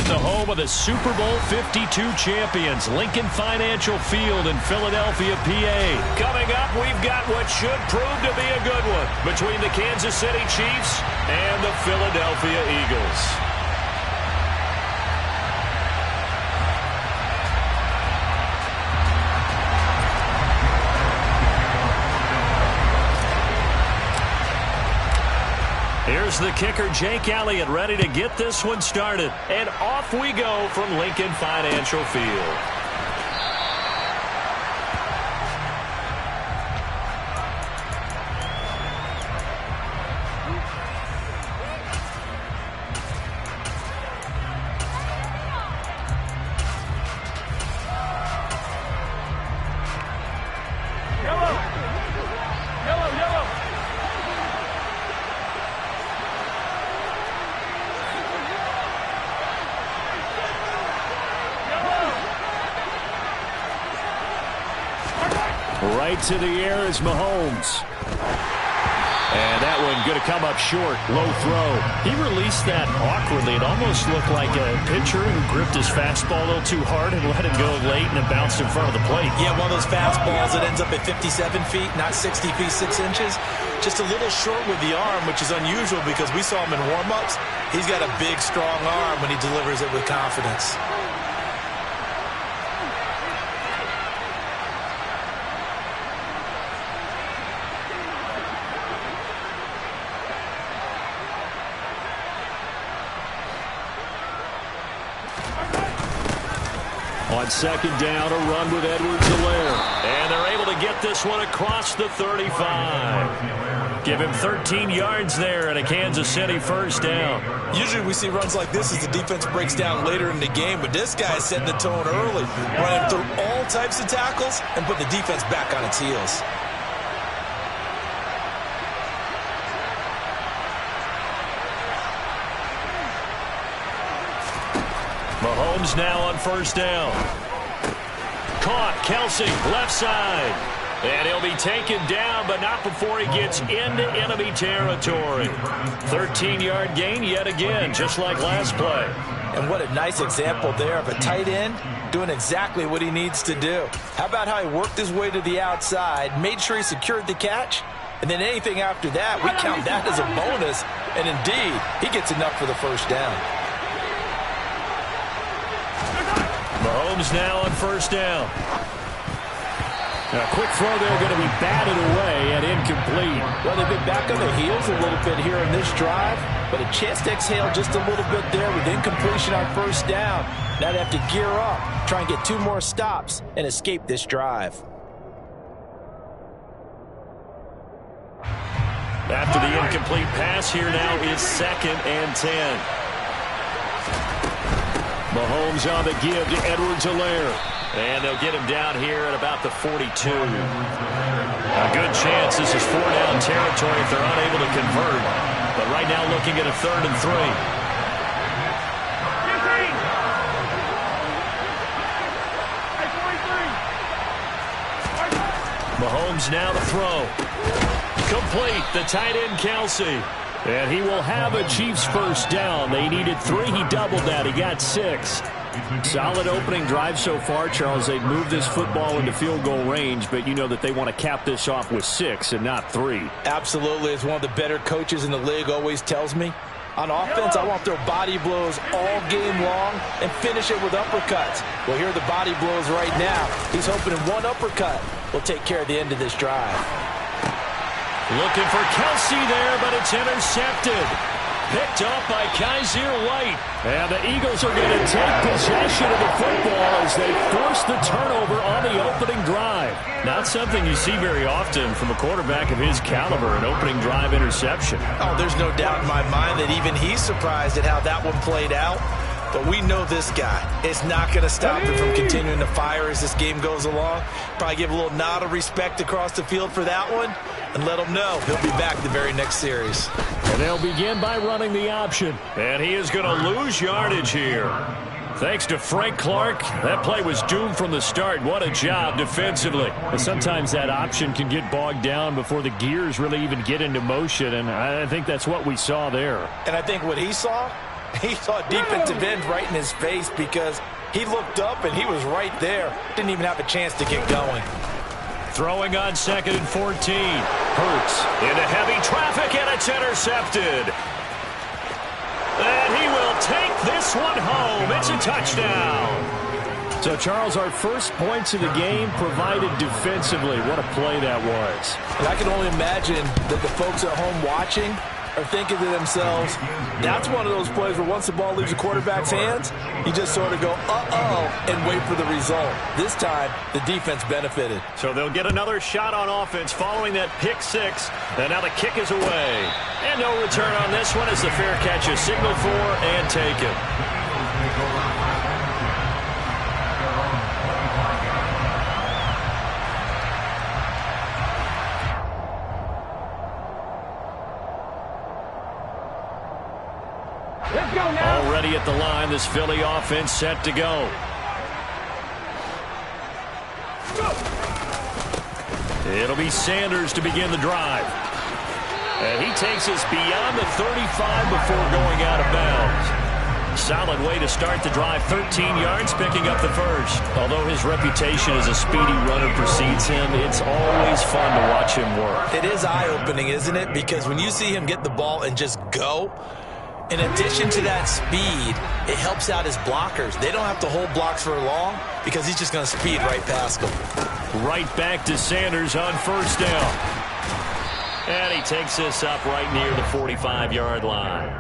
at the home of the Super Bowl 52 champions, Lincoln Financial Field in Philadelphia, PA. Coming up, we've got what should prove to be a good one between the Kansas City Chiefs and the Philadelphia Eagles. Here's the kicker, Jake Elliott, ready to get this one started. And off we go from Lincoln Financial Field. Right to the air is Mahomes. And that one going to come up short. Low throw. He released that awkwardly. It almost looked like a pitcher who gripped his fastball a little too hard and let it go late and it bounced in front of the plate. Yeah, one of those fastballs that ends up at 57 feet, not 60 feet, 6 inches. Just a little short with the arm, which is unusual because we saw him in warm-ups. He's got a big, strong arm when he delivers it with confidence. On second down, a run with Edwards-Helaire. And they're able to get this one across the 35. Give him 13 yards there and a Kansas City first down. Usually we see runs like this as the defense breaks down later in the game, but this guy is setting the tone early, running through all types of tackles and put the defense back on its heels. Mahomes now on first down. Caught, Kelsey, left side. And he'll be taken down, but not before he gets into enemy territory. 13-yard gain yet again, just like last play. And what a nice example there of a tight end doing exactly what he needs to do. How about how he worked his way to the outside, made sure he secured the catch, and then anything after that, we count that as a bonus. And indeed, he gets enough for the first down. Mahomes now on first down. A quick throw there going to be batted away and incomplete. Well, they've been back on their heels a little bit here in this drive, but a chance to exhale just a little bit there with incompletion on first down. Now they have to gear up, try and get 2 more stops, and escape this drive. After the incomplete pass, here now is 2nd and 10. Mahomes on the give to Edwards-Helaire. And they'll get him down here at about the 42. A good chance this is 4-down territory if they're unable to convert. But right now looking at a 3rd and 3. Mahomes now to throw. Complete, the tight end Kelsey. And he will have a Chiefs first down. They needed 3. He doubled that. He got 6. Solid opening drive so far, Charles. They've moved this football into field goal range, but you know that they want to cap this off with 6 and not 3. Absolutely. As one of the better coaches in the league always tells me, on offense, I want to throw body blows all game long and finish it with uppercuts. Well, here are the body blows right now. He's hoping one uppercut will take care of the end of this drive. Looking for Kelsey there, but it's intercepted. Picked up by Kaiser White. And the Eagles are going to take possession of the football as they force the turnover on the opening drive. Not something you see very often from a quarterback of his caliber, an opening drive interception. Oh, there's no doubt in my mind that even he's surprised at how that one played out. But we know this guy is not going to stop him from continuing to fire as this game goes along. Probably give a little nod of respect across the field for that one and let him know he'll be back the very next series. And they'll begin by running the option. And he is going to lose yardage here. Thanks to Frank Clark, that play was doomed from the start. What a job defensively. But sometimes that option can get bogged down before the gears really even get into motion, and I think that's what we saw there. And I think what he saw He saw a defensive end right in his face because he looked up and he was right there. Didn't even have a chance to get going. Throwing on 2nd and 14. Hurts into heavy traffic, and it's intercepted. And he will take this one home. It's a touchdown. So, Charles, our first points of the game provided defensively. What a play that was. And I can only imagine that the folks at home watching are thinking to themselves, that's one of those plays where once the ball leaves the quarterback's hands, you just sort of go, uh-oh, and wait for the result. This time, the defense benefited. So they'll get another shot on offense following that pick six. And now the kick is away. And no return on this one as the fair catch is signaled for and taken. Already at the line, this Philly offense set to go. It'll be Sanders to begin the drive. And he takes us beyond the 35 before going out of bounds. Solid way to start the drive, 13 yards, picking up the first. Although his reputation as a speedy runner precedes him, it's always fun to watch him work. It is eye-opening, isn't it? Because when you see him get the ball and just go, in addition to that speed, it helps out his blockers. They don't have to hold blocks for long because he's just going to speed right past them. Right back to Sanders on first down. And he takes this up right near the 45-yard line.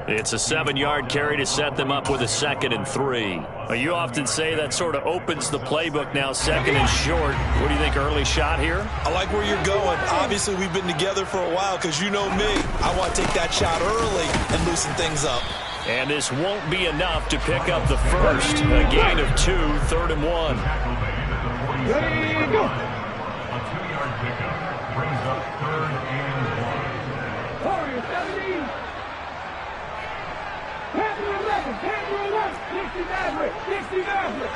It's a 7-yard carry to set them up with a 2nd and 3. You often say that sort of opens the playbook now, 2nd and short. What do you think, early shot here? I like where you're going. Obviously, we've been together for a while because you know me. I want to take that shot early and loosen things up. And this won't be enough to pick up the first. A gain of 2, 3rd and 1. Ready, go. A 2-yard pickup brings up 3rd and 1. Warrior 17. Panther 11. Panther 11. Dixie Maverick. Dixie Maverick.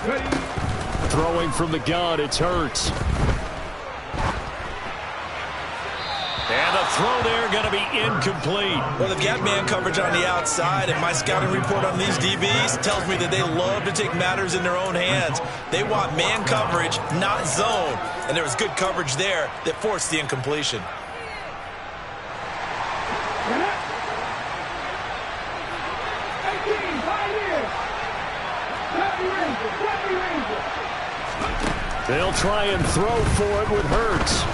Ready. Throwing from the gun, it's Hurts. And the throw there going to be incomplete. Well, they've got man coverage on the outside, and my scouting report on these DBs tells me that they love to take matters in their own hands. They want man coverage, not zone. And there was good coverage there that forced the incompletion. They'll try and throw for it with Hurts.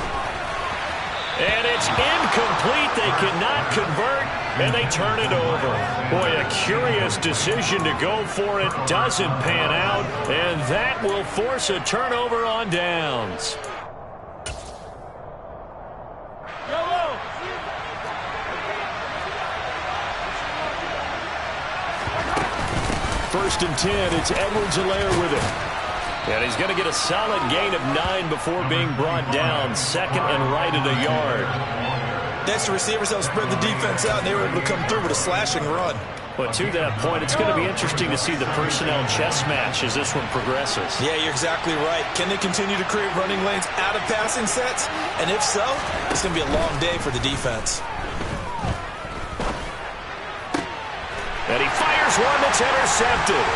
And it's incomplete. They cannot convert, and they turn it over. Boy, a curious decision to go for it. Doesn't pan out, and that will force a turnover on downs. First and 10, it's Edwards-Helaire with it. And he's going to get a solid gain of 9 before being brought down. 2nd and right at a yard. Next, the receivers help spread the defense out, and they were able to come through with a slashing run. But to that point, it's going to be interesting to see the personnel chess match as this one progresses. Yeah, you're exactly right. Can they continue to create running lanes out of passing sets? And if so, it's going to be a long day for the defense. And he fires one that's intercepted.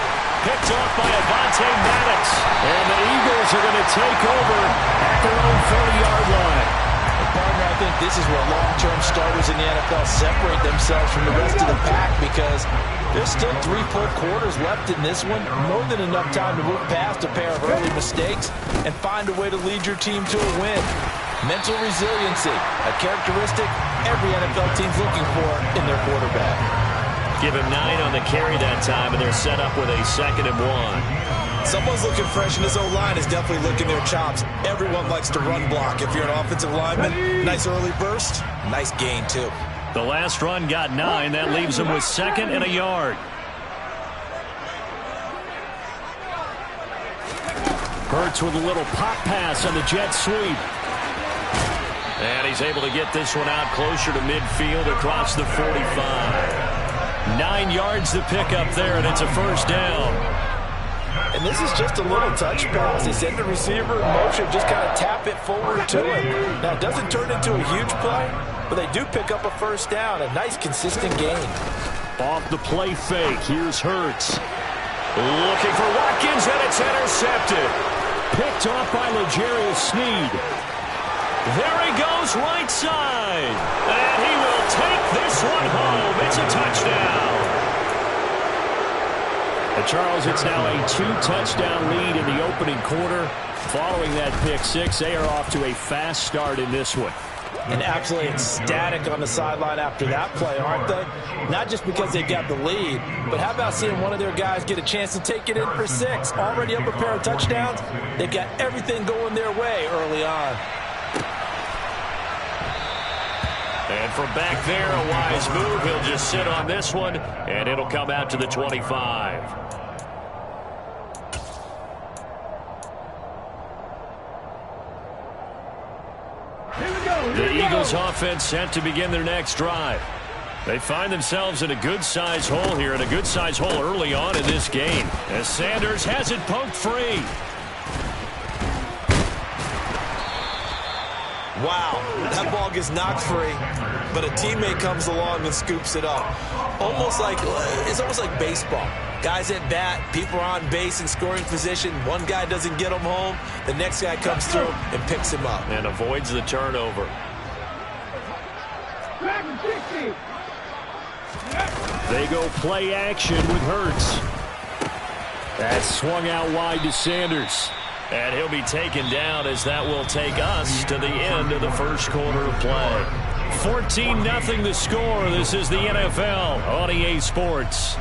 Picked off by Avonte Maddox. And the Eagles are going to take over at their own 30-yard line. And partner, I think this is where long-term starters in the NFL separate themselves from the rest of the pack because there's still 3 full quarters left in this one. More than enough time to move past a pair of early mistakes and find a way to lead your team to a win. Mental resiliency, a characteristic every NFL team's looking for in their quarterback. Give him 9 on the carry that time, and they're set up with a 2nd and 1. Someone's looking fresh, and this O-line is definitely licking their chops. Everyone likes to run block. If you're an offensive lineman, nice early burst, nice gain, too. The last run got 9. That leaves him with 2nd and a yard. Hurts with a little pop pass on the jet sweep. And he's able to get this one out closer to midfield across the 45. 9 yards to pick up there, and it's a first down. And this is just a little touch pass. They send the receiver in motion, just kind of tap it forward to it. Now, it doesn't turn into a huge play, but they do pick up a first down. A nice, consistent gain. Off the play fake, here's Hurts. Looking for Watkins, and it's intercepted. Picked off by L'Jarius Sneed. There he goes, right side. And he will take this one home. It's a touchdown. And Charles, it's now a 2-touchdown lead in the opening quarter. Following that pick six, they are off to a fast start in this one. And absolutely ecstatic on the sideline after that play, aren't they? Not just because they got the lead, but how about seeing one of their guys get a chance to take it in for six? Already up a pair of touchdowns. They've got everything going their way early on. And from back there, a wise move. He'll just sit on this one, and it'll come out to the 25. The Eagles offense set to begin their next drive. They find themselves in a good-sized hole here, and a good-sized hole early on in this game, as Sanders has it poked free. Wow, that ball gets knocked free, but a teammate comes along and scoops it up. It's almost like baseball. Guys at bat, people are on base in scoring position. One guy doesn't get him home. The next guy comes through and picks him up. And avoids the turnover. They go play action with Hurts. That's swung out wide to Sanders. And he'll be taken down as that will take us to the end of the first quarter of play. 14-0 the score. This is the NFL on EA Sports.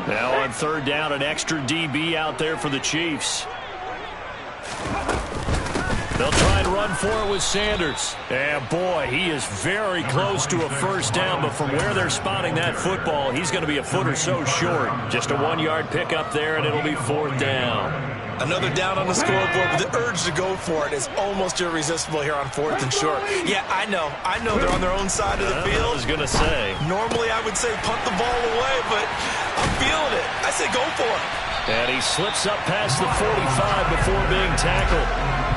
Now on third down, an extra DB out there for the Chiefs. They'll try and run for it with Sanders. And boy, he is very close to a first down, but from where they're spotting that football, he's going to be a foot or so short. Just a 1-yard pickup there, and it'll be fourth down. Another down on the scoreboard, but the urge to go for it is almost irresistible here on fourth and short. Yeah, I know they're on their own side of the field. I was going to say. Normally I would say punt the ball away, but I'm feeling it. I say go for it. And he slips up past the 45 before being tackled.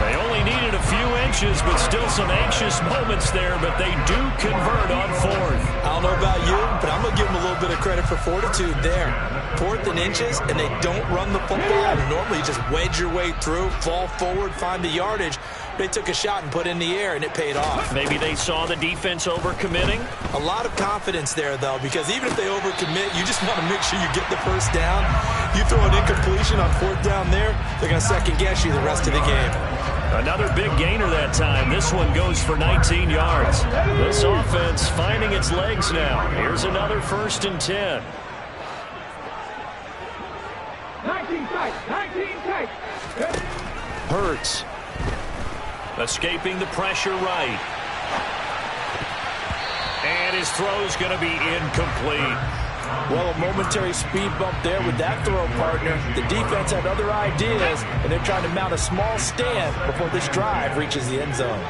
They only needed a few inches, but still some anxious moments there, but they do convert on fourth. I don't know about you, but I'm going to give them a little bit of credit for fortitude there. Fourth and inches, and they don't run the football. Normally you just wedge your way through, fall forward, find the yardage. They took a shot and put it in the air, and it paid off. Maybe they saw the defense overcommitting. A lot of confidence there, though, because even if they overcommit, you just want to make sure you get the first down. You throw an incompletion on fourth down there, they're going to second-guess you the rest of the game. Another big gainer that time. This one goes for 19 yards. This offense finding its legs now. Here's another 1st and 10. 19 tight, 19 tight. Hurts. Escaping the pressure right. And his throw's going to be incomplete. Well, a momentary speed bump there with that throw partner. The defense had other ideas, and they're trying to mount a small stand before this drive reaches the end zone.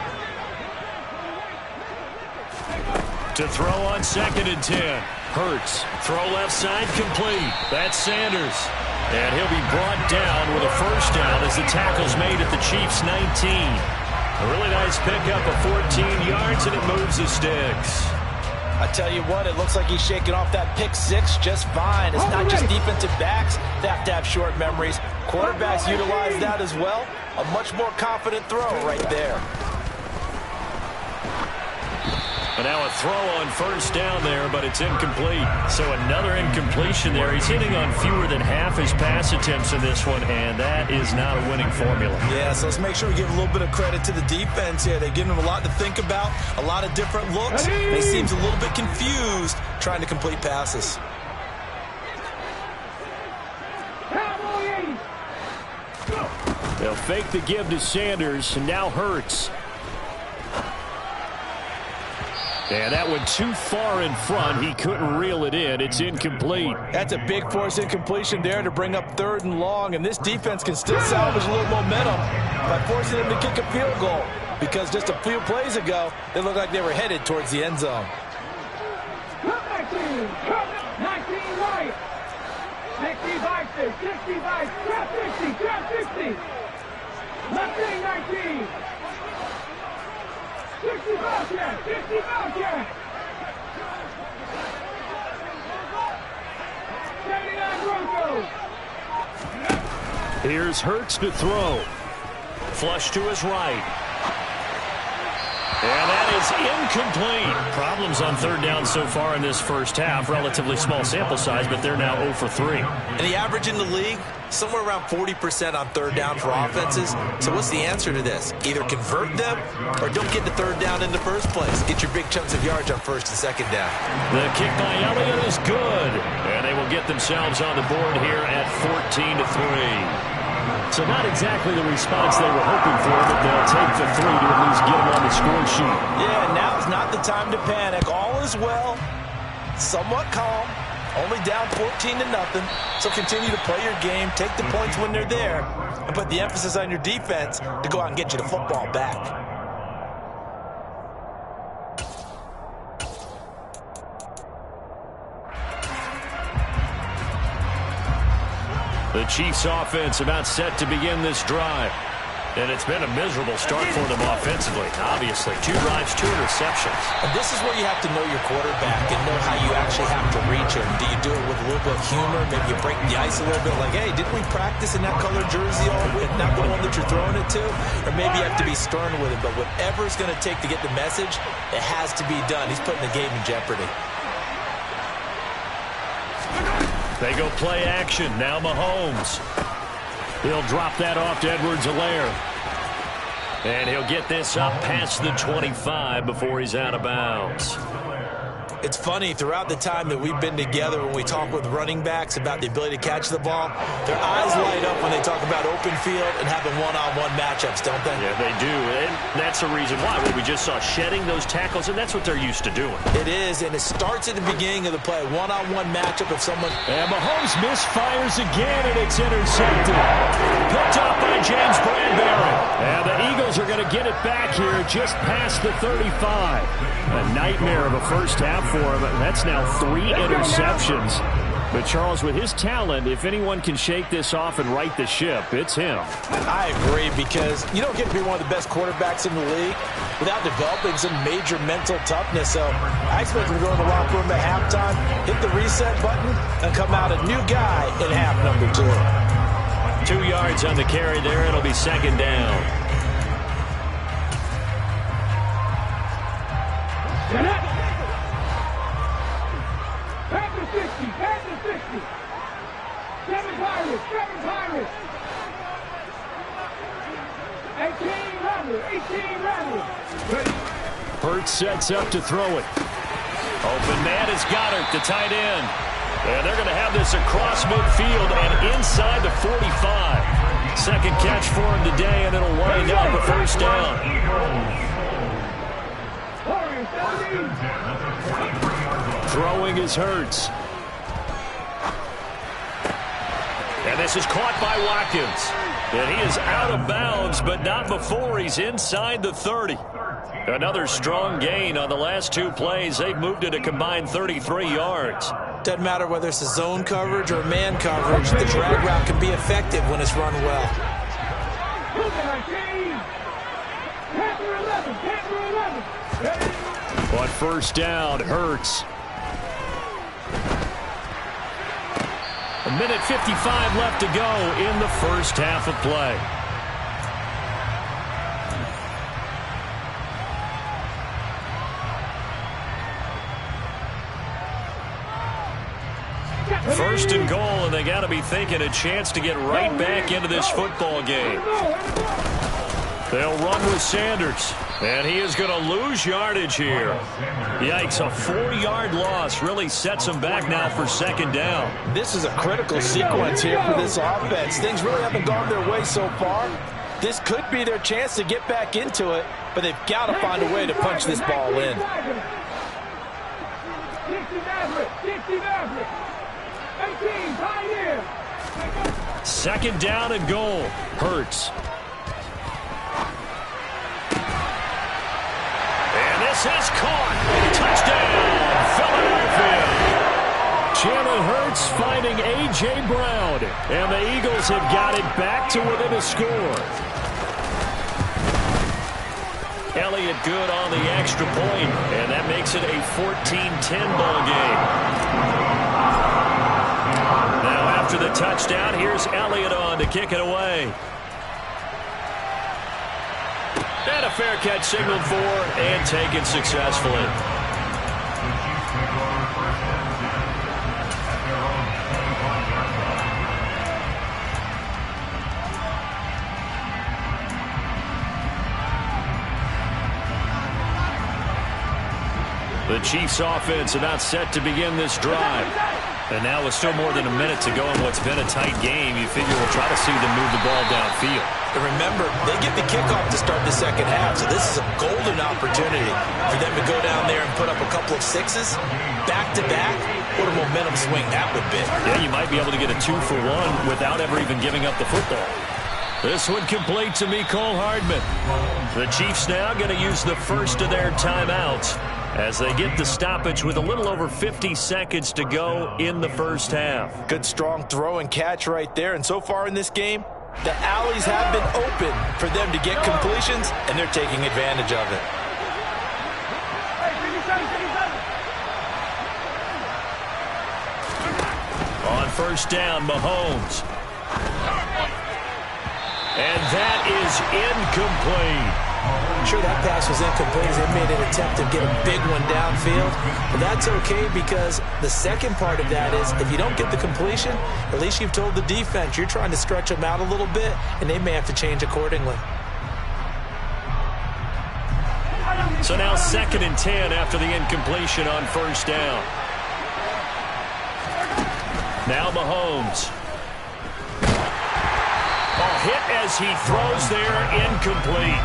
To throw on 2nd and 10. Hurts. Throw left side complete. That's Sanders. And he'll be brought down with a first down as the tackle's made at the Chiefs' 19. A really nice pickup of 14 yards, and it moves the sticks. I tell you what, it looks like he's shaking off that pick six just fine. It's not just defensive backs that have to have short memories. Quarterbacks utilize that as well. A much more confident throw right there. But now a throw on first down there, but it's incomplete. So another incompletion there. He's hitting on fewer than half his pass attempts in this one, and that is not a winning formula. Yeah, so let's make sure we give a little bit of credit to the defense here. They're giving them a lot to think about, a lot of different looks. They seem a little bit confused trying to complete passes. They'll fake the give to Sanders, and now Hurts. And that went too far in front. He couldn't reel it in. It's incomplete. That's a big force incompletion there to bring up 3rd and long. And this defense can still salvage a little momentum by forcing them to kick a field goal. Because just a few plays ago, they looked like they were headed towards the end zone. 19 right. 65, 65, grab 60, grab 60. Left wing 19. 65 yard, 65 yard. 79 Broncos. Here's Hurts to throw. Flush to his right. And that is incomplete. Problems on 3rd down so far in this first half. Relatively small sample size, but they're now 0 for 3. And the average in the league, somewhere around 40% on 3rd down for offenses. So what's the answer to this? Either convert them or don't get the 3rd down in the first place. Get your big chunks of yards on 1st and 2nd down. The kick by Elliott is good. And they will get themselves on the board here at 14-3. So not exactly the response they were hoping for, but they'll take the 3 to at least get them on the score sheet. Yeah, now's not the time to panic. All is well. Somewhat calm. Only down 14-0. So continue to play your game, take the points when they're there, and put the emphasis on your defense to go out and get you the football back. The Chiefs offense about set to begin this drive. And it's been a miserable start for them offensively. Obviously, 2 drives, 2 interceptions. And this is where you have to know your quarterback and know how you actually have to reach him. Do you do it with a little bit of humor? Maybe you break the ice a little bit like, hey, didn't we practice in that colored jersey all week? Not the one that you're throwing it to? Or maybe you have to be stern with it. But whatever it's going to take to get the message, it has to be done. He's putting the game in jeopardy. They go play action. Now Mahomes. He'll drop that off to Edwards-Helaire. And he'll get this up past the 25 before he's out of bounds. It's funny, throughout the time that we've been together, when we talk with running backs about the ability to catch the ball, their eyes light up when they talk about open field and having one-on-one matchups, don't they? Yeah, they do. And that's the reason why. Well, we just saw shedding those tackles, and that's what they're used to doing. It is, and it starts at the beginning of the play. One-on-one matchup of someone. And Mahomes misfires again, and it's intercepted. Picked up by James Bradbury. And the Eagles are going to get it back here just past the 35. A nightmare of a first half for him. That's now 3 interceptions. But Charles, with his talent, if anyone can shake this off and right the ship, it's him. I agree, because you don't get to be one of the best quarterbacks in the league without developing some major mental toughness. So I expect him to go in the locker room at halftime, hit the reset button, and come out a new guy in half number 2. 2 yards on the carry there. It'll be 2nd down. Back to 60, back to 60. 7 Pirates, 7 Pirates. 18 Rebels. Hurts sets up to throw it. Open man is Goddard, the tight end. And they're going to have this across midfield and inside the 45. Second catch for him today, and it'll wind up a 1st down. Throwing is Hurts. And this is caught by Watkins. And he is out of bounds, but not before he's inside the 30. Another strong gain on the last 2 plays. They've moved it a combined 33 yards. Doesn't matter whether it's a zone coverage or man coverage. The drag route can be effective when it's run well. On 1st down, Hurts. A minute 55 left to go in the first half of play. First and goal, and they got to be thinking a chance to get right back into this football game. They'll run with Sanders, and he is going to lose yardage here. Yikes, a 4-yard loss really sets him back now for 2nd down. This is a critical sequence here for this offense. Things really haven't gone their way so far. This could be their chance to get back into it, but they've got to find a way to punch this ball in. Dixie Maverick. Dixie Maverick. 18, Pioneer. Second down and goal. Hurts. And this is caught. Touchdown, Philadelphia. Jalen Hurts finding A.J. Brown. And the Eagles have got it back to within a score. Elliott good on the extra point, and that makes it a 14-10 ball game. Now after the touchdown, here's Elliott on to kick it away. And a fair catch signaled for and taken successfully. The Chiefs offense about set to begin this drive. And now with still more than a minute to go in what's been a tight game, you figure we'll try to see them move the ball downfield. And remember, they get the kickoff to start the second half, so this is a golden opportunity for them to go down there and put up a couple of sixes back-to-back. What a momentum swing that would be. Yeah, you might be able to get a 2-for-1 without ever even giving up the football. This one complete to Mecole Hardman. The Chiefs now going to use the first of their timeouts as they get the stoppage with a little over 50 seconds to go in the first half. Good strong throw and catch right there. And so far in this game, the alleys have been open for them to get completions, and they're taking advantage of it. On first down, Mahomes. And that is incomplete. Sure, that pass was incomplete as they made an attempt to get a big one downfield. But that's okay because the second part of that is if you don't get the completion, at least you've told the defense you're trying to stretch them out a little bit, and they may have to change accordingly. So now 2nd and 10 after the incompletion on first down. Now Mahomes. Hit as he throws there, incomplete.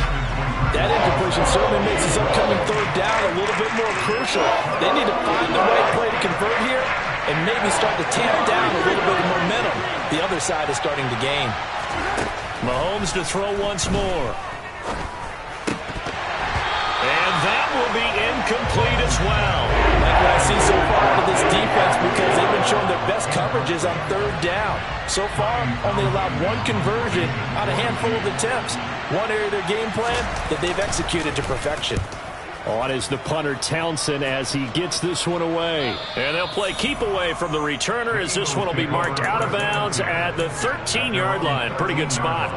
That incompletion certainly makes this upcoming third down a little bit more crucial. They need to find the right play to convert here and maybe start to tamp down a little bit of momentum. The other side is starting to gain. Mahomes to throw once more. And that will be incomplete as well. Like what I see so far out of this defense because they've been showing their best coverages on third down. So far, only allowed one conversion on a handful of attempts. One area of their game plan that they've executed to perfection. On is the punter Townsend as he gets this one away. And they'll play keep away from the returner as this one will be marked out of bounds at the 13-yard line. Pretty good spot.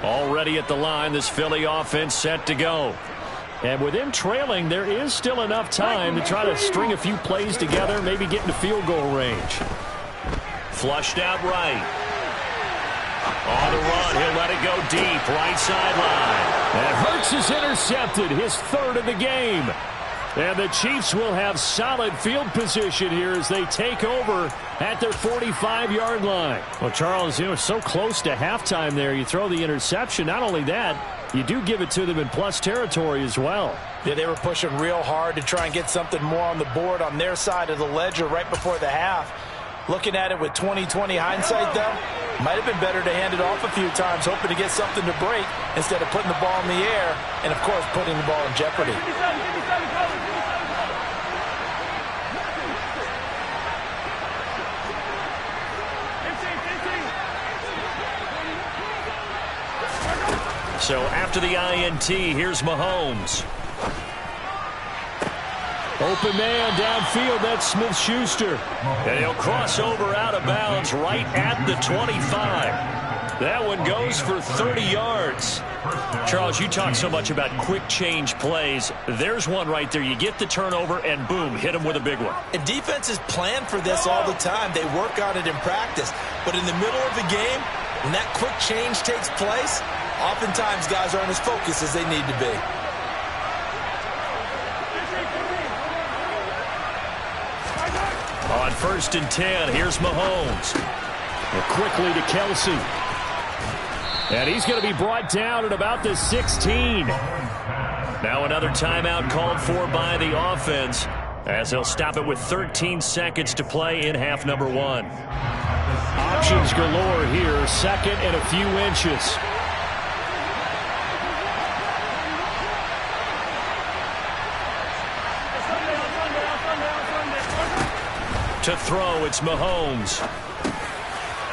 Already at the line, this Philly offense set to go. And with them trailing, there is still enough time to try to string a few plays together, maybe get into field goal range. Flushed out right. On the run, he'll let it go deep, right sideline. And Hurts is intercepted, his 3rd of the game. And the Chiefs will have solid field position here as they take over at their 45-yard line. Well, Charles, so close to halftime there. You throw the interception. Not only that, you do give it to them in plus territory as well. Yeah, they were pushing real hard to try and get something more on the board on their side of the ledger right before the half. Looking at it with 20/20 hindsight, though, might have been better to hand it off a few times, hoping to get something to break instead of putting the ball in the air and, of course, putting the ball in jeopardy. So after the INT, here's Mahomes. Open man downfield, that's Smith-Schuster. And he'll cross over out of bounds right at the 25. That one goes for 30 yards. Charles, you talk so much about quick change plays. There's one right there. You get the turnover and boom, hit him with a big one. And defenses plan for this all the time. They work on it in practice. But in the middle of the game, when that quick change takes place, Oftentimes, guys aren't as focused as they need to be. On 1st and 10, here's Mahomes. And quickly to Kelsey. And he's going to be brought down at about the 16. Now another timeout called for by the offense, as they'll stop it with 13 seconds to play in half number 1. Options galore here, 2nd and a few inches. To throw, it's Mahomes.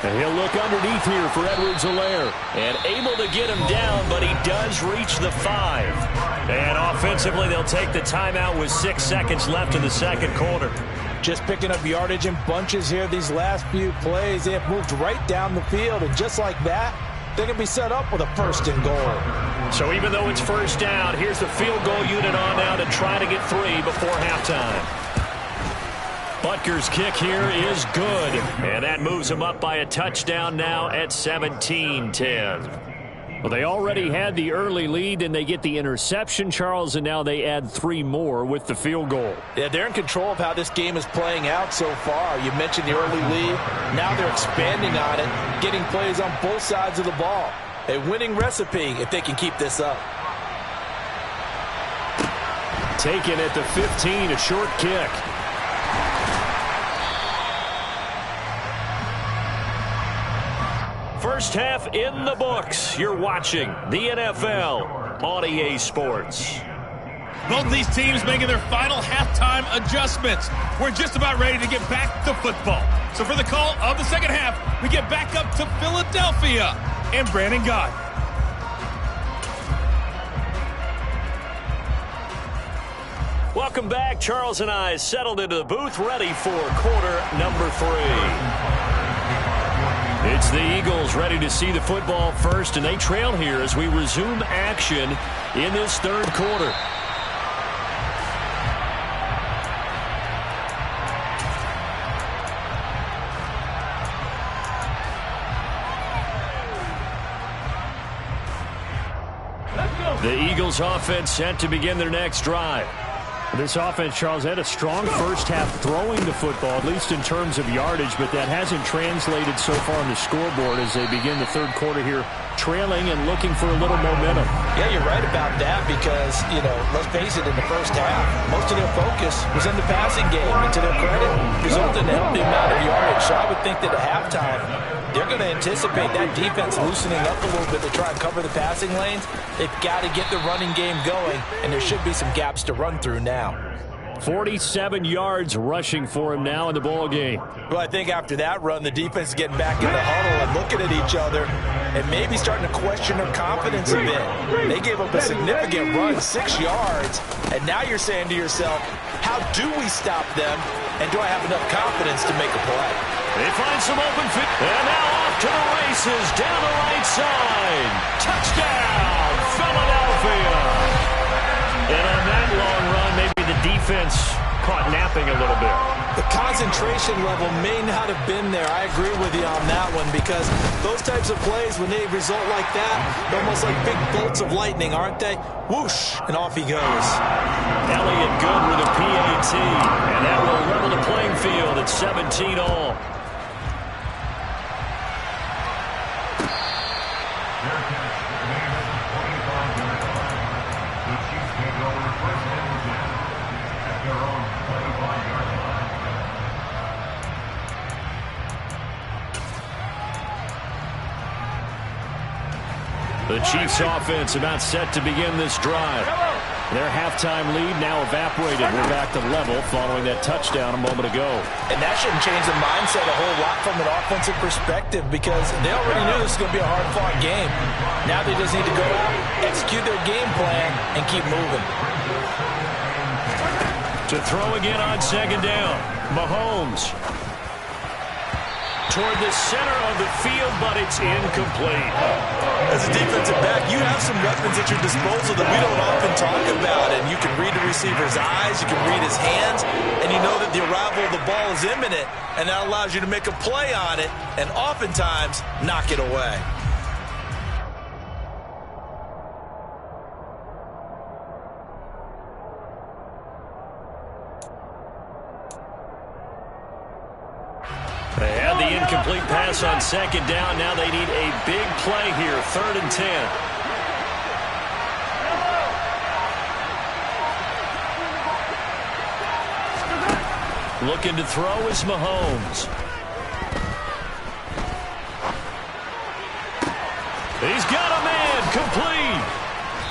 And he'll look underneath here for Edwards-Helaire. And able to get him down, but he does reach the 5. And offensively, they'll take the timeout with 6 seconds left in the second quarter. Just picking up yardage in bunches here these last few plays. They have moved right down the field, and just like that, they're going to be set up with a 1st and goal. So even though it's 1st down, here's the field goal unit on now to try to get 3 before halftime. Butker's kick here is good, and that moves them up by a touchdown now at 17-10. Well, they already had the early lead, and they get the interception, Charles, and now they add 3 more with the field goal. Yeah, they're in control of how this game is playing out so far. You mentioned the early lead. Now they're expanding on it, getting plays on both sides of the ball. A winning recipe if they can keep this up. Taken at the 15, a short kick. First half in the books. You're watching the NFL on EA Sports. Both of these teams making their final halftime adjustments. We're just about ready to get back to football. So for the call of the second half, we get back up to Philadelphia and Brandon Gott. Welcome back. Charles and I settled into the booth, ready for quarter number 3. It's the Eagles ready to see the football first, and they trail here as we resume action in this third quarter. The Eagles offense set to begin their next drive. This offense, Charles, had a strong first half throwing the football, at least in terms of yardage, but that hasn't translated so far on the scoreboard as they begin the third quarter here, trailing and looking for a little momentum. Yeah, you're right about that because, let's face it, in the first half, most of their focus was in the passing game, and to their credit, resulted in a healthy amount of yardage. So I would think that at halftime, they're going to anticipate that defense loosening up a little bit to try and cover the passing lanes. They've got to get the running game going, and there should be some gaps to run through now. 47 yards rushing for him now in the ball game. Well, I think after that run, the defense is getting back in the huddle and looking at each other and maybe starting to question their confidence a bit. They gave up a significant run, 6 yards, and now you're saying to yourself, how do we stop them, and do I have enough confidence to make a play? They find some open field, and now off to the races down the right side. Touchdown, Philadelphia. And on that long run, maybe the defense caught napping a little bit. The concentration level may not have been there. I agree with you on that one because those types of plays, when they result like that, they're almost like big bolts of lightning, aren't they? Whoosh, and off he goes. Elliott good with a PAT, and that will level the playing field at 17 all. The Chiefs offense about set to begin this drive. Their halftime lead now evaporated. We're back to level following that touchdown a moment ago. And that shouldn't change the mindset a whole lot from an offensive perspective because they already knew this was going to be a hard-fought game. Now they just need to go out, execute their game plan, and keep moving. To throw again on second down. Mahomes. Toward the center of the field, but it's incomplete. As a defensive back, you have some weapons at your disposal that we don't often talk about. And you can read the receiver's eyes, you can read his hands, and you know that the arrival of the ball is imminent, and that allows you to make a play on it and oftentimes knock it away. incomplete pass on second down. Now they need a big play here, 3rd and 10. Looking to throw is Mahomes. He's got a man, complete.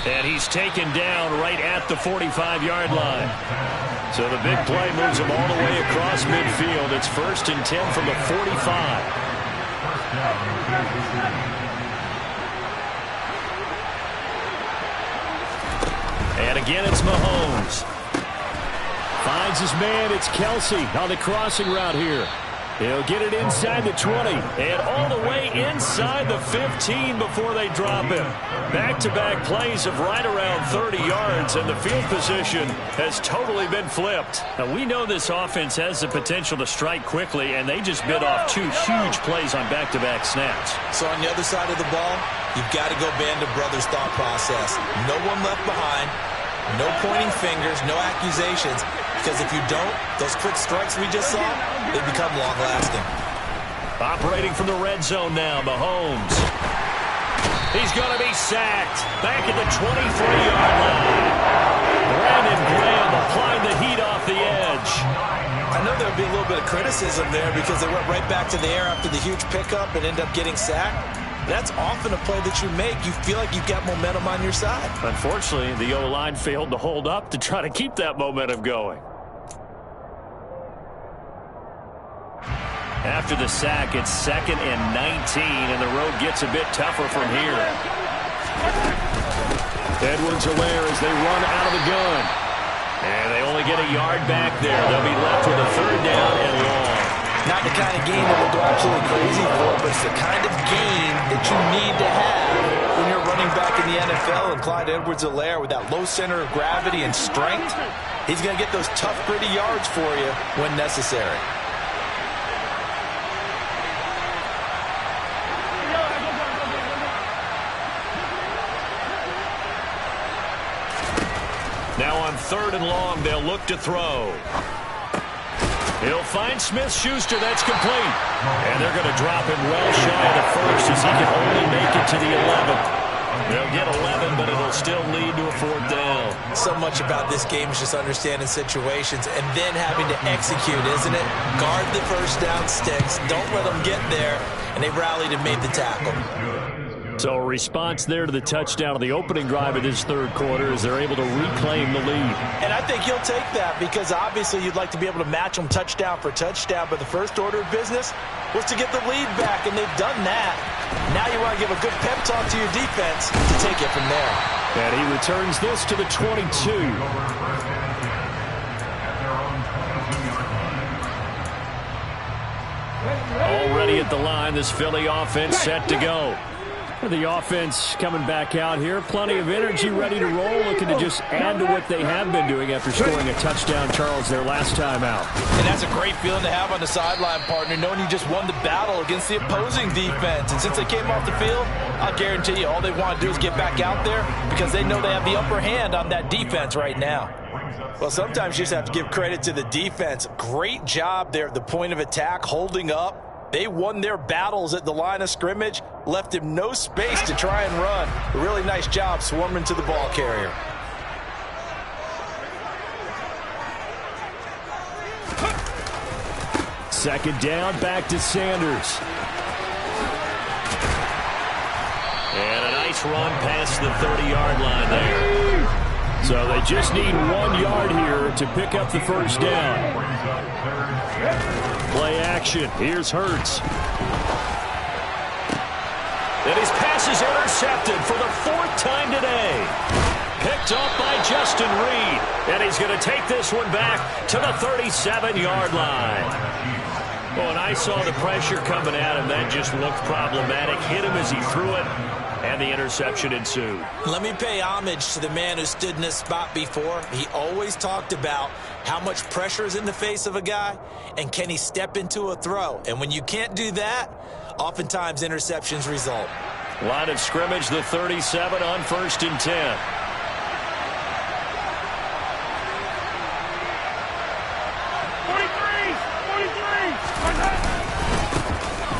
And he's taken down right at the 45-yard line. So the big play moves him all the way across midfield. It's 1st and 10 from the 45. And again, it's Mahomes. Finds his man. It's Kelsey on the crossing route here. He'll get it inside the 20 and all the way inside the 15 before they drop him. Back-to-back plays of right around 30 yards, and the field position has totally been flipped. Now, we know this offense has the potential to strike quickly, and they just bit off 2 huge plays on back-to-back snaps. So on the other side of the ball, you've got to go band of brothers thought process. No one left behind, no pointing fingers, no accusations. Because if you don't, those quick strikes we just saw, they become long-lasting. Operating from the red zone now, Mahomes. He's going to be sacked. Back at the 23-yard line. Brandon Graham applying the heat off the edge. I know there would be a little bit of criticism there because they went right back to the air after the huge pickup and end up getting sacked. That's often a play that you make. You feel like you've got momentum on your side. Unfortunately, the O-line failed to hold up to try to keep that momentum going. After the sack, it's 2nd and 19, and the road gets a bit tougher from here. Edwards-Helaire as they run out of the gun. And they only get a yard back there. They'll be left with a 3rd down and long. Not the kind of game that will go absolutely crazy for, but it's the kind of game that you need to have when you're running back in the NFL. And Clyde Edwards-Helaire, with that low center of gravity and strength, he's going to get those tough, gritty yards for you when necessary. Now on 3rd and long, they'll look to throw. He'll find Smith-Schuster. That's complete. And they're going to drop him well shy of the 1st as he can only make it to the 11th. They'll get 11, but it'll still lead to a 4th down. So much about this game is just understanding situations and then having to execute, isn't it? Guard the first down sticks. Don't let them get there. And they rallied and made the tackle. So a response there to the touchdown of the opening drive of this 3rd quarter as they're able to reclaim the lead. And I think he'll take that because obviously you'd like to be able to match them touchdown for touchdown, but the first order of business was to get the lead back, and they've done that. Now you want to give a good pep talk to your defense to take it from there. And he returns this to the 22. Already at the line, this Philly offense set to go. The offense coming back out here. Plenty of energy, ready to roll, looking to just add to what they have been doing after scoring a touchdown, Charles, their last time out. And that's a great feeling to have on the sideline, partner, knowing you just won the battle against the opposing defense. And since they came off the field, I'll guarantee you all they want to do is get back out there because they know they have the upper hand on that defense right now. Well, sometimes you just have to give credit to the defense. Great job there at the point of attack, holding up. They won their battles at the line of scrimmage, left him no space to try and run. A really nice job swarming to the ball carrier. Second down, back to Sanders. And a nice run past the 30-yard line there. So they just need 1 yard here to pick up the first down. Play action. Here's Hurts. And his pass is intercepted for the 4th time today. Picked off by Justin Reed. And he's going to take this one back to the 37-yard line. Oh, and I saw the pressure coming at him. That just looked problematic. Hit him as he threw it. And the interception ensued. Let me pay homage to the man who stood in this spot before. He always talked about how much pressure is in the face of a guy and can he step into a throw. And when you can't do that, oftentimes interceptions result. Line of scrimmage, the 37 on 1st and 10.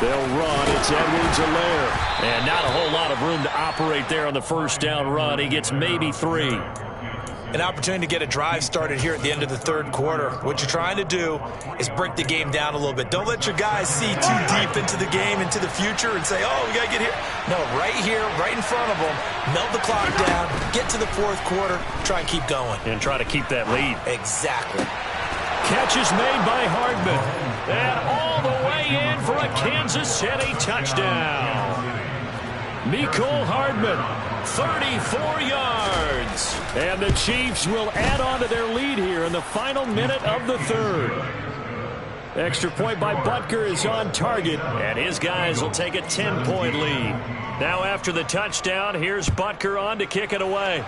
They'll run. It's Edwards-Helaire. And not a whole lot of room to operate there on the first down run. He gets maybe 3. An opportunity to get a drive started here at the end of the third quarter. What you're trying to do is break the game down a little bit. Don't let your guys see too deep into the game, into the future, and say, oh, we got to get here. No, right here, right in front of them, melt the clock down, get to the fourth quarter, try and keep going. And try to keep that lead. Exactly. Catch is made by Hardman. And all the way in for a Kansas City touchdown. Mecole Hardman, 34 yards. And the Chiefs will add on to their lead here in the final minute of the third. Extra point by Butker is on target, and his guys will take a 10-point lead. Now after the touchdown, here's Butker on to kick it away.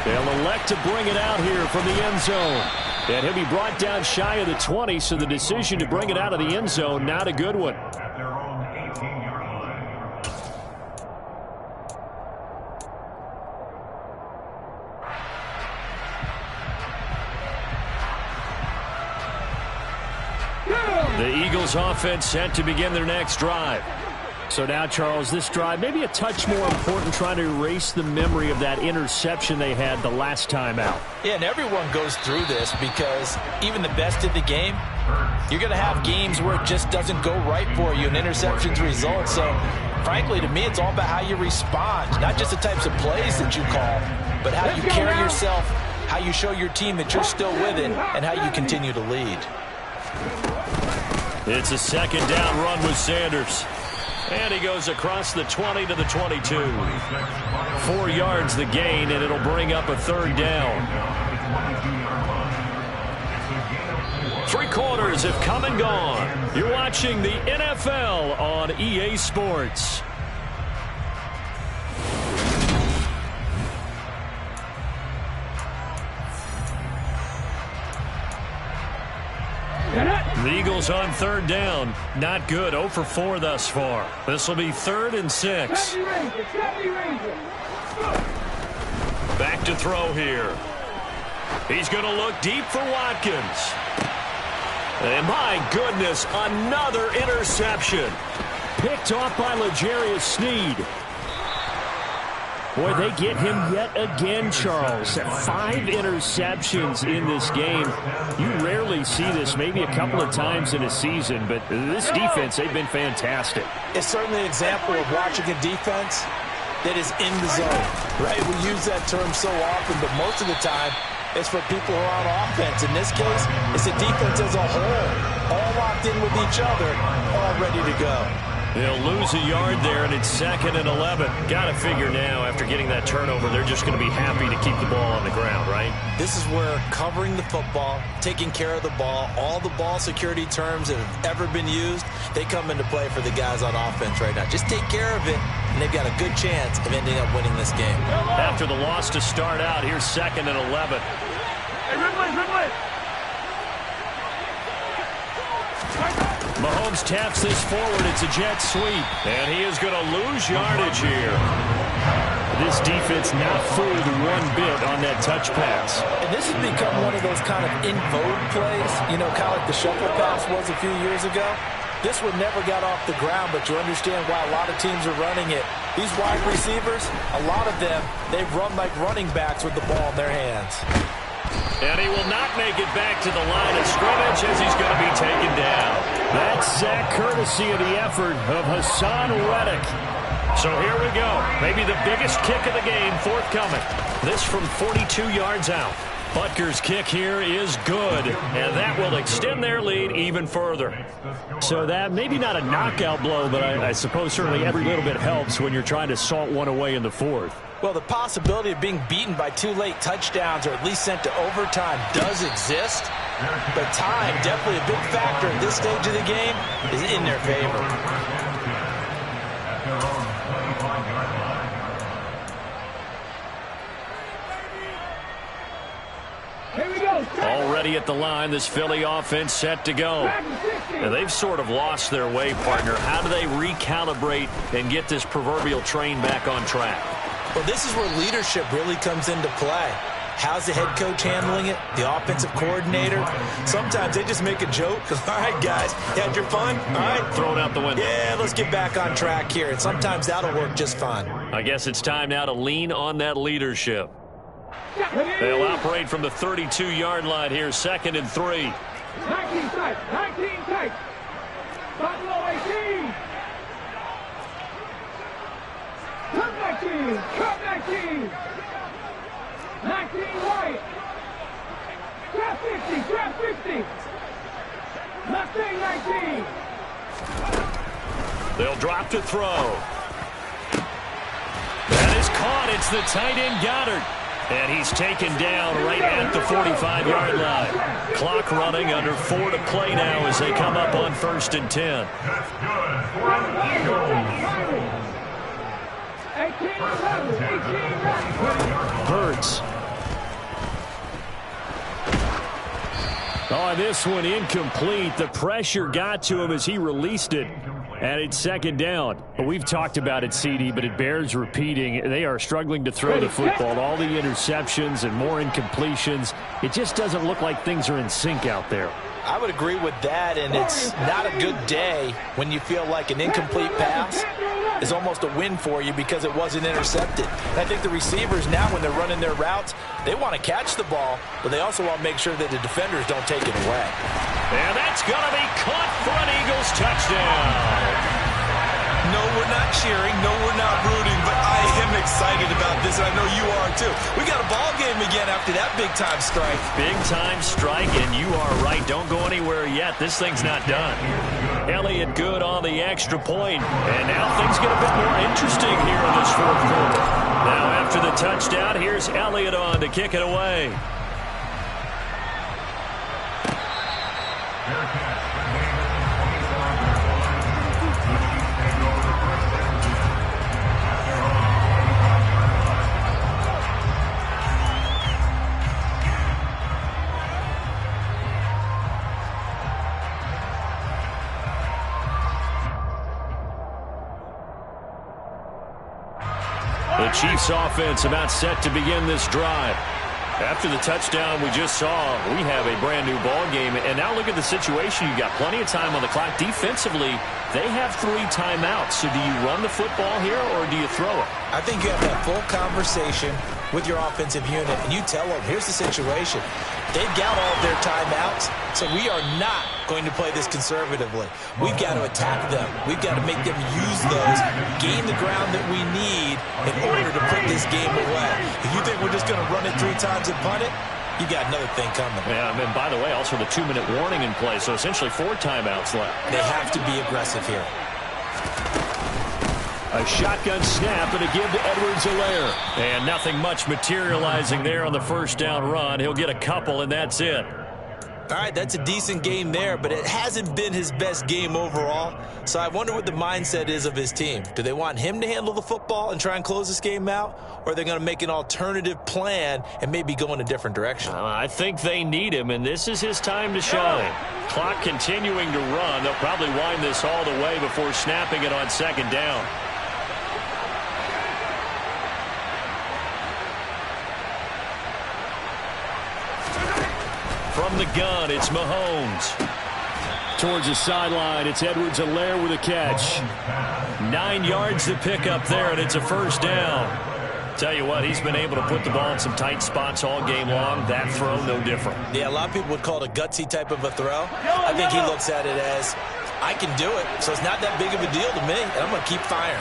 They'll elect to bring it out here from the end zone. And he'll be brought down shy of the 20, so the decision to bring it out of the end zone, not a good one. The Eagles offense set to begin their next drive. So now, Charles, this drive maybe a touch more important, trying to erase the memory of that interception they had the last time out. Yeah, and everyone goes through this because even the best in the game, you're going to have games where it just doesn't go right for you and interceptions result. So, frankly, to me, it's all about how you respond, not just the types of plays that you call, but how you carry yourself, how you show your team that you're still with it, and how you continue to lead. It's a second down run with Sanders. And he goes across the 20 to the 22. 4 yards the gain, and it'll bring up a third down. 3 quarters have come and gone. You're watching the NFL on EA Sports. The Eagles on third down. Not good. 0 for 4 thus far. This will be 3rd and 6. Back to throw here. He's going to look deep for Watkins. And my goodness, another interception. Picked off by L'Jarius Sneed. Boy, they get him yet again, Charles. 5 interceptions in this game. You rarely see this, maybe a couple of times in a season, but this defense, they've been fantastic. It's certainly an example of watching a defense that is in the zone, right? We use that term so often, but most of the time, it's for people who are on offense. In this case, it's a defense as a whole, all locked in with each other, all ready to go. They'll lose a yard there, and it's 2nd and 11. Got to figure now, after getting that turnover, they're just going to be happy to keep the ball on the ground, right? This is where covering the football, taking care of the ball, all the ball security terms that have ever been used, they come into play for the guys on offense right now. Just take care of it, and they've got a good chance of ending up winning this game. After the loss to start out, here's 2nd and 11. Hey, Ridley! Mahomes taps this forward. It's a jet sweep. And he is going to lose yardage here. This defense not fooled one bit on that touch pass. And this has become one of those kind of in vogue plays, you know, kind of like the shuffle pass was a few years ago. This one never got off the ground, but you understand why a lot of teams are running it. These wide receivers, a lot of them, they run like running backs with the ball in their hands. And he will not make it back to the line of scrimmage as he's going to be taken down. That's sack courtesy of the effort of Hassan Reddick. So here we go. Maybe the biggest kick of the game forthcoming. This from 42 yards out. Butker's kick here is good, and that will extend their lead even further. So that maybe not a knockout blow, but I suppose certainly every little bit helps when you're trying to salt one away in the fourth. Well, the possibility of being beaten by 2 late touchdowns or at least sent to overtime does exist, but time, definitely a big factor at this stage of the game, is in their favor. Already at the line, this Philly offense set to go. Now, they've sort of lost their way, partner. How do they recalibrate and get this proverbial train back on track? Well, this is where leadership really comes into play. How's the head coach handling it? The offensive coordinator? Sometimes they just make a joke. All right, guys, you had your fun? All right. Throw it out the window. Yeah, let's get back on track here. And sometimes that'll work just fine. I guess it's time now to lean on that leadership. They'll operate from the 32-yard line here, 2nd and 3. 19 tight, 19 tight. Buffalo 18. Come 19, come 19. 19 right. Grab 50, grab 50. Mustang 19. They'll drop to throw. That is caught. It's the tight end Goddard. And he's taken down right at the 45-yard line. Clock running, under 4 to play now as they come up on 1st and 10. Hurts. Oh, this one incomplete. The pressure got to him as he released it. And it's 2nd down. We've talked about it, CD, but it bears repeating. They are struggling to throw the football. All the interceptions and more incompletions. It just doesn't look like things are in sync out there. I would agree with that, and it's not a good day when you feel like an incomplete pass is almost a win for you because it wasn't intercepted. And I think the receivers now, when they're running their routes, they want to catch the ball, but they also want to make sure that the defenders don't take it away. And that's going to be caught for an Eagles touchdown. No, we're not cheering. No, we're not rooting, but I am excited about this, and I know you are too. We got a ball game again after that big-time strike. Big-time strike, and you are right. Don't go anywhere yet. This thing's not done. Elliott good on the extra point, and now things get a bit more interesting here in this 4th quarter. Now after the touchdown, here's Elliott on to kick it away. The Chiefs offense about set to begin this drive. After the touchdown we just saw, we have a brand new ball game. And now look at the situation. You've got plenty of time on the clock. Defensively, they have 3 timeouts. So do you run the football here or do you throw it? I think you have that full conversation with your offensive unit, and you tell them, here's the situation. They've got all of their timeouts, so we are not going to play this conservatively. We've got to attack them. We've got to make them use those, gain the ground that we need in order to put this game away. If you think we're just going to run it 3 times and punt it, you got another thing coming. Yeah, and by the way, also the 2-minute warning in play, so essentially 4 timeouts left. They have to be aggressive here. A shotgun snap and a give to Edwards-Helaire. And nothing much materializing there on the 1st down run. He'll get a couple, and that's it. All right, that's a decent game there, but it hasn't been his best game overall. So I wonder what the mindset is of his team. Do they want him to handle the football and try and close this game out? Or are they going to make an alternative plan and maybe go in a different direction? I think they need him, and this is his time to shine. Clock continuing to run. They'll probably wind this all the way before snapping it on 2nd down. From the gun, it's Mahomes. Towards the sideline, it's Edwards-Helaire with a catch. 9 yards to pick up there, and it's a 1st down. Tell you what, he's been able to put the ball in some tight spots all game long. That throw, no different. Yeah, a lot of people would call it a gutsy type of a throw. I think he looks at it as, I can do it, so it's not that big of a deal to me, and I'm going to keep firing.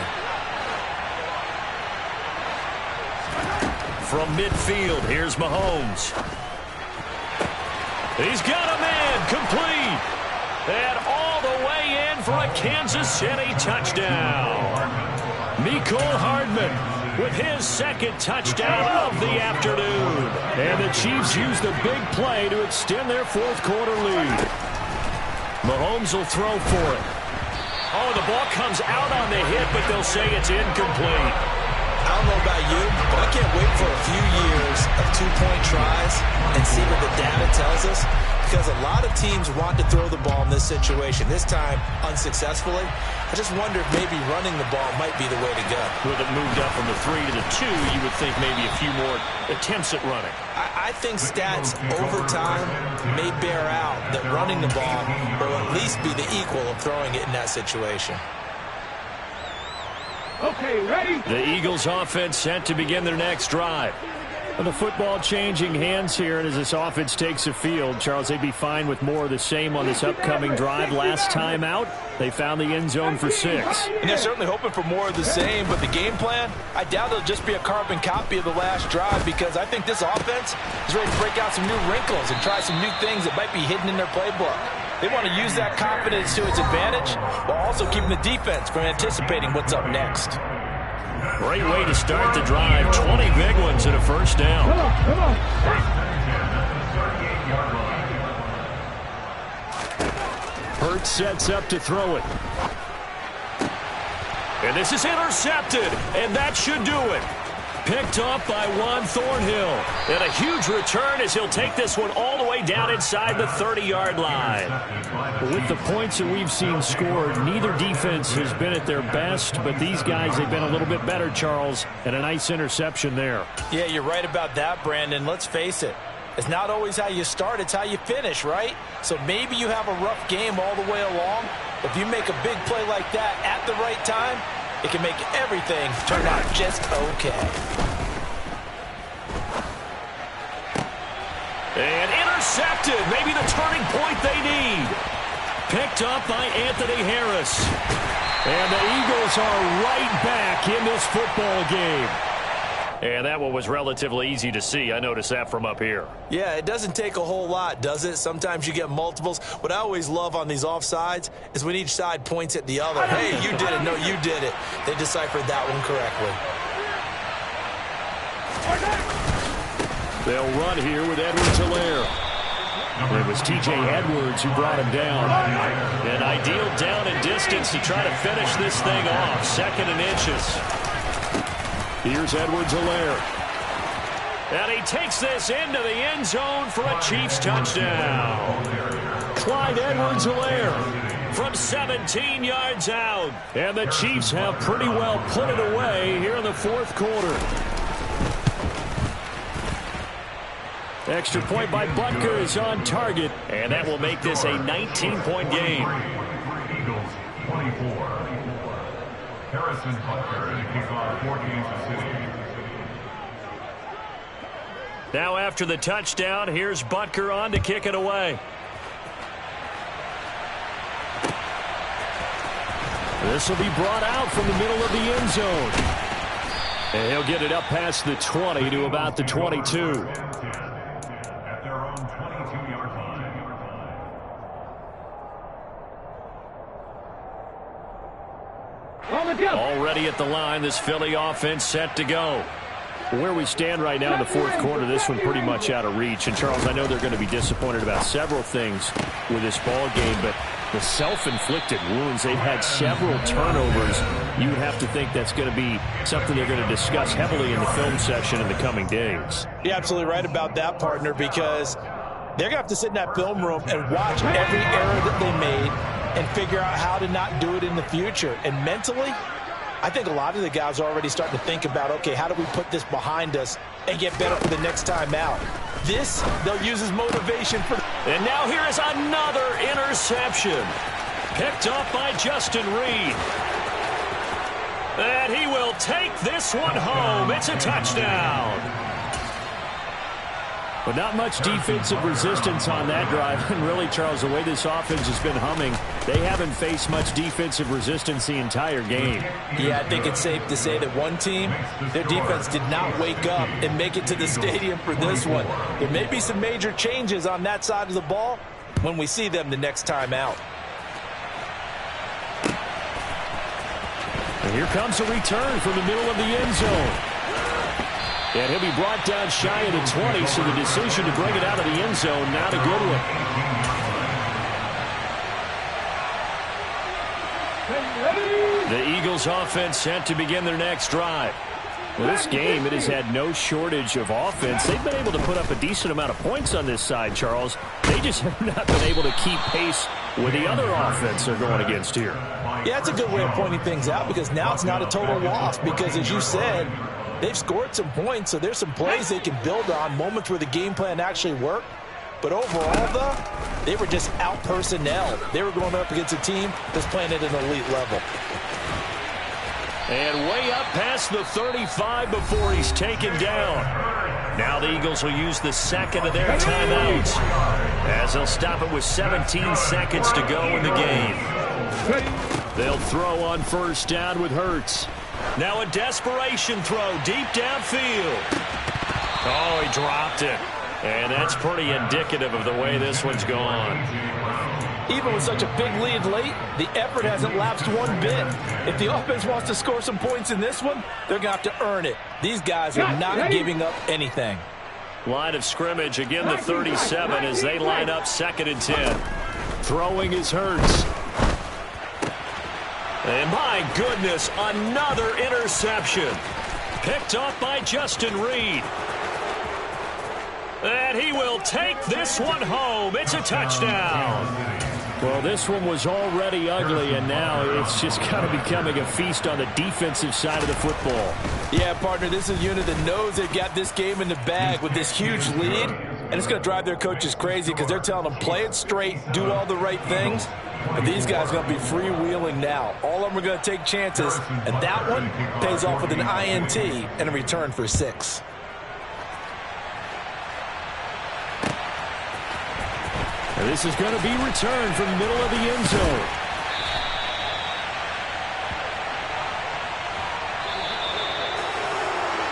From midfield, here's Mahomes. He's got a man complete. And all the way in for a Kansas City touchdown. Mecole Hardman with his 2nd touchdown of the afternoon. And the Chiefs use the big play to extend their 4th quarter lead. Mahomes will throw for it. Oh, the ball comes out on the hit, but they'll say it's incomplete. I don't know about you, but I can't wait for a few years of 2-point tries and see what the data tells us. because a lot of teams want to throw the ball in this situation. This time, unsuccessfully. I just wonder if maybe running the ball might be the way to go. With it moved up from the 3 to the 2, you would think maybe a few more attempts at running. I think stats over time may bear out that running the ball will at least be the equal of throwing it in that situation. Okay, ready? The Eagles offense set to begin their next drive. And the football changing hands here, and as this offense takes the field, Charles, they'd be fine with more of the same on this upcoming drive. Last time out, they found the end zone for 6. And they're certainly hoping for more of the same, but the game plan, I doubt it'll just be a carbon copy of the last drive, because I think this offense is ready to break out some new wrinkles and try some new things that might be hidden in their playbook. They want to use that confidence to its advantage while also keeping the defense from anticipating what's up next. Great way to start the drive. 20 big ones and a first down. Come on. Hurts sets up to throw it. And this is intercepted, and that should do it. Picked up by Juan Thornhill. And a huge return as he'll take this one all the way down inside the 30-yard line. With the points that we've seen scored, neither defense has been at their best, but these guys, they've been a little bit better, Charles, and a nice interception there. Yeah, you're right about that, Brandon. Let's face it. It's not always how you start, it's how you finish, right? So maybe you have a rough game all the way along. If you make a big play like that at the right time, it can make everything turn out just okay. And intercepted. Maybe the turning point they need. Picked up by Anthony Harris. And the Eagles are right back in this football game. And that one was relatively easy to see. I noticed that from up here. Yeah, it doesn't take a whole lot, does it? Sometimes you get multiples. What I always love on these offsides is when each side points at the other. Hey, you did it. No, you did it. They deciphered that one correctly. They'll run here with Edwards-Helaire. It was T.J. Edwards who brought him down. An ideal down and distance to try to finish this thing off. 2nd and inches. Here's Edwards-Helaire. And he takes this into the end zone for a Chiefs touchdown. Clyde Edwards-Helaire from 17 yards out. And the Chiefs have pretty well put it away here in the 4th quarter. Extra point by Butker is on target. And that will make this a 19-point game. Eagles 24. Harrison Butker to kick off for Kansas City. Now after the touchdown, here's Butker on to kick it away. This will be brought out from the middle of the end zone. And he'll get it up past the 20 to about the 22. At their own 22-yard line. Already at the line, this Philly offense set to go. Where we stand right now in the 4th quarter, this one pretty much out of reach. And, Charles, I know they're going to be disappointed about several things with this ball game, but the self-inflicted wounds, they've had several turnovers. You would have to think that's going to be something they're going to discuss heavily in the film session in the coming days. You're absolutely right about that, partner, because they're going to have to sit in that film room and watch every error that they made and figure out how to not do it in the future. And mentally, I think a lot of the guys are already starting to think about, okay, how do we put this behind us and get better for the next time out? This, they'll use as motivation for... And now here is another interception. Picked up by Justin Reed. And he will take this one home. It's a touchdown. But not much defensive resistance on that drive. And really, Charles, the way this offense has been humming, they haven't faced much defensive resistance the entire game. Yeah, I think it's safe to say that one team, their defense did not wake up and make it to the stadium for this one. There may be some major changes on that side of the ball when we see them the next time out. And here comes a return from the middle of the end zone. And he'll be brought down shy of the 20, so the decision to bring it out of the end zone, not a good one. The Eagles offense set to begin their next drive. Well, this game, it has had no shortage of offense. They've been able to put up a decent amount of points on this side, Charles. They just have not been able to keep pace with the other offense they're going against here. Yeah, it's a good way of pointing things out because now it's not a total loss because, as you said, they've scored some points, so there's some plays they can build on, moments where the game plan actually worked. But overall, though, they were just out-personnel. They were going up against a team that's playing at an elite level. And way up past the 35 before he's taken down. Now the Eagles will use the second of their timeouts as they'll stop it with 17 seconds to go in the game. They'll throw on first down with Hurts. Now a desperation throw deep downfield. Oh, he dropped it. And that's pretty indicative of the way this one's gone. Even with such a big lead late, the effort hasn't lapsed one bit. If the offense wants to score some points in this one, they're going to have to earn it. These guys are not giving up anything. Line of scrimmage, again the 37 as they line up 2nd and 10. Throwing is Hurts. And my goodness, another interception. Picked off by Justin Reed. And he will take this one home. It's a touchdown. Well, this one was already ugly, and now it's just kind of becoming a feast on the defensive side of the football. Yeah, partner, this is a unit that knows they've got this game in the bag with this huge lead, and it's going to drive their coaches crazy because they're telling them play it straight, do all the right things. But these guys are going to be freewheeling now. All of them are going to take chances, and that one pays off with an INT and a return for 6. And this is going to be returned from the middle of the end zone.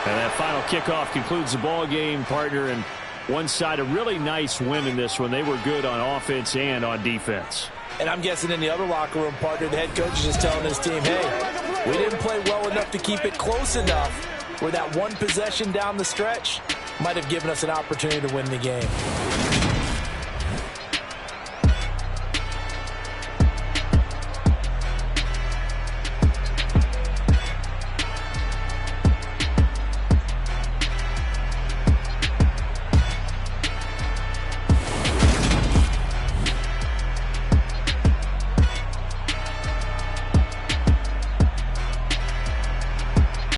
And that final kickoff concludes the ball game, partner. And one side, a really nice win in this one. They were good on offense and on defense. And I'm guessing in the other locker room, partner, the head coach is just telling his team, hey, we didn't play well enough to keep it close enough where that one possession down the stretch might have given us an opportunity to win the game.